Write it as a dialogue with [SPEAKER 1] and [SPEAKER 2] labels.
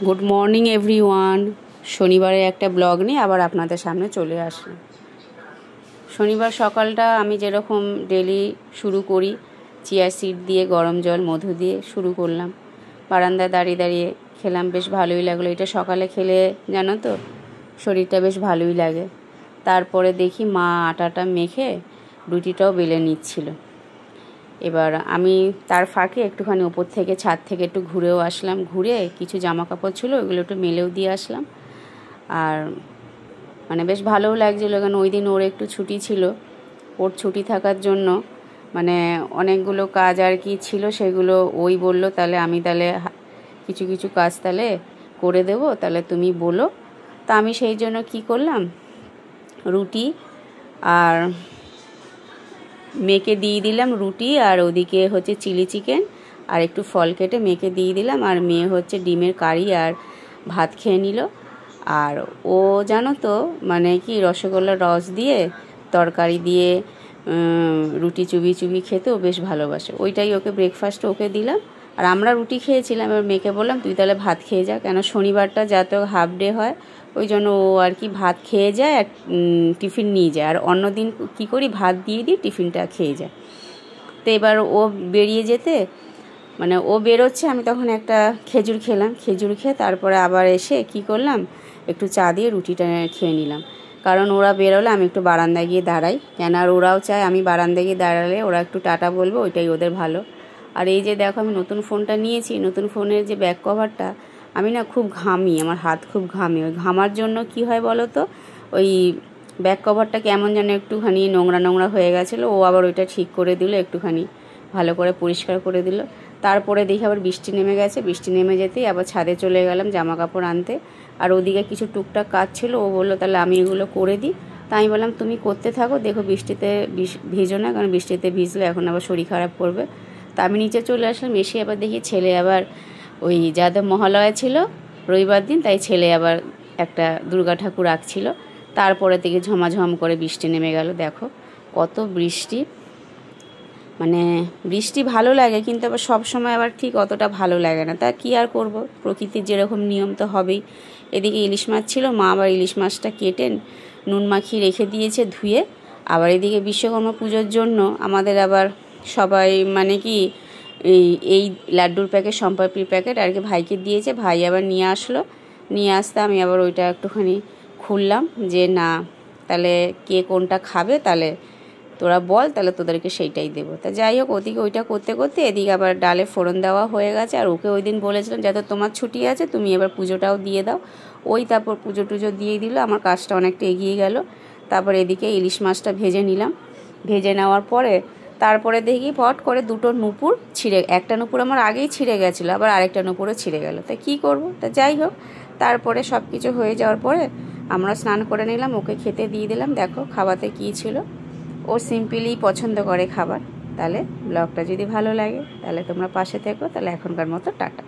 [SPEAKER 1] Good morning everyone. শনিবারে একটা blog নিয়ে আবার আপনাদের সামনে চলে আসলাম। শনিবার সকালটা আমি যেরকম ডেলি শুরু করি, চিয়া সিড দিয়ে গরম জল মধু দিয়ে শুরু করলাম। বারান্দায় দাঁড়িয়ে দাঁড়িয়ে খেলাম, বেশ ভালোই লাগলো। এটা সকালে খেলে জানো তো শরীরটা বেশ ভালোই লাগে। তারপরে দেখি মা আটাটা মেখে রুটিটাও বেলে নিচ্ছিল। এবার আমি তার ফাঁকে একটুখানি ওপর থেকে ছাদ থেকে একটু ঘুরেও আসলাম। ঘুরে কিছু জামা কাপড় ছিল ওইগুলো একটু মেলেও দিয়ে আসলাম। আর মানে বেশ ভালোও লাগছিলো, কারণ ওই দিন ওর একটু ছুটি ছিল। ওর ছুটি থাকার জন্য মানে অনেকগুলো কাজ আর কি ছিল, সেগুলো ওই বলল তাহলে আমি তাহলে কিছু কিছু কাজ তাহলে করে দেবো, তাহলে তুমি বলো। তা আমি সেই জন্য কি করলাম, রুটি আর মেখে দিয়ে দিলাম, রুটি আর ওদিকে হচ্ছে চিলি চিকেন আর একটু ফল কেটে মেখে দিয়ে দিলাম। আর মেয়ে হচ্ছে ডিমের কারি আর ভাত খেয়ে নিল। আর ও জানো তো মানে কি রসগোল্লার রস দিয়ে তরকারি দিয়ে রুটি চুবি চুবি খেতেও বেশ ভালোবাসে। ওইটাই ওকে ব্রেকফাস্ট ওকে দিলাম। আর আমরা রুটি খেয়েছিলাম। এবার মেয়েকে বললাম তুই তাহলে ভাত খেয়ে যা, কেন শনিবারটা যাতে হাফ ডে হয় ওই জন্য ও আর কি ভাত খেয়ে যায় আর টিফিন নিয়ে যায়। আর অন্য দিন কী করি, ভাত দিয়ে দিই, টিফিনটা খেয়ে যায়। তো এবার ও বেরিয়ে যেতে মানে ও বেরোচ্ছে, আমি তখন একটা খেজুর খেলাম। খেজুর খেয়ে তারপরে আবার এসে কি করলাম, একটু চা দিয়ে রুটিটা খেয়ে নিলাম। কারণ ওরা বেরোলে আমি একটু বারান্দায় গিয়ে দাঁড়াই, কেন আর ওরাও চায় আমি বারান্দায় গিয়ে দাঁড়ালে ওরা একটু টাটা বলবে, ওইটাই ওদের ভালো। আর এই যে দেখো আমি নতুন ফোনটা নিয়েছি, নতুন ফোনের যে ব্যাক কভারটা, আমি না খুব ঘামি, আমার হাত খুব ঘামে। ওই ঘামার জন্য কি হয় বলো তো, ওই ব্যাক কভারটা কেমন যেন একটুখানি নোংরা নোংরা হয়ে গেছিলো। ও আবার ওইটা ঠিক করে দিল, একটুখানি ভালো করে পরিষ্কার করে দিল। তারপরে দেখি আবার বৃষ্টি নেমে গেছে। বৃষ্টি নেমে যেতেই আবার ছাদে চলে গেলাম জামা কাপড় আনতে। আর ওদিকে কিছু টুকটাক কাজ ছিল, ও বললো তাহলে আমি এগুলো করে দিই। তাই আমি বললাম তুমি করতে থাকো, দেখো বৃষ্টিতে ভিজো না, কারণ বৃষ্টিতে ভিজলে এখন আবার শরীর খারাপ করবে। তা আমি নিচে চলে আসলাম। এসে আবার দেখি ছেলে আবার ওই যাদব মহালয়া ছিল রবিবার দিন, তাই ছেলে আবার একটা দুর্গা ঠাকুর আঁকছিল। তারপরে থেকে ঝমাঝম করে বৃষ্টি নেমে গেল। দেখো কত বৃষ্টি, মানে বৃষ্টি ভালো লাগে কিন্তু আবার সব সময় আবার ঠিক অতটা ভালো লাগে না। তা কি আর করব, প্রকৃতির যেরকম নিয়ম তো হবেই। এদিকে ইলিশ মাছ ছিল, মা আবার ইলিশ মাছটা কেটে নুন মাখিয়ে রেখে দিয়েছে ধুয়ে। আবার এদিকে বিশ্বকর্মা পুজোর জন্য আমাদের আবার সবাই মানে কি এই লাড্ডুর প্যাকেট, সম্পাপির প্যাকেট আর কি ভাইকে দিয়েছে। ভাই আবার নিয়ে আসলো, নিয়ে আসতে আমি আবার ওইটা একটুখানি খুললাম যে না তাহলে কে কোনটা খাবে, তাহলে তোরা বল, তাহলে তোদেরকে সেইটাই দেবো। তা যাই হোক, ওদিকে ওইটা করতে করতে এদিকে আবার ডালে ফোড়ন দেওয়া হয়ে গেছে। আর ওকে ওই দিন বলেছিলাম যাতে তোমার ছুটি আছে তুমি এবার পুজোটাও দিয়ে দাও। ওই তারপর পুজো টুজো দিয়ে দিল, আমার কাজটা অনেকটা এগিয়ে গেল। তারপর এদিকে ইলিশ মাছটা ভেজে নিলাম। ভেজে নেওয়ার পরে তারপরে দেখি পট করে দুটো নুপুর ছিঁড়ে, একটা নুপুর আমার আগেই ছিঁড়ে গেছিলো, আবার আরেকটা নুপুরও ছিঁড়ে গেল। তা কী করবো, তা যাই হোক তারপরে সব কিছু হয়ে যাওয়ার পরে আমরা স্নান করে নিলাম, ওকে খেতে দিয়ে দিলাম। দেখো খাওয়াতে কী ছিল, ও সিম্পলি পছন্দ করে খাবার। তাহলে ব্লগটা যদি ভালো লাগে তাহলে তোমরা পাশে থেকো। তাহলে এখনকার মতো টাটা।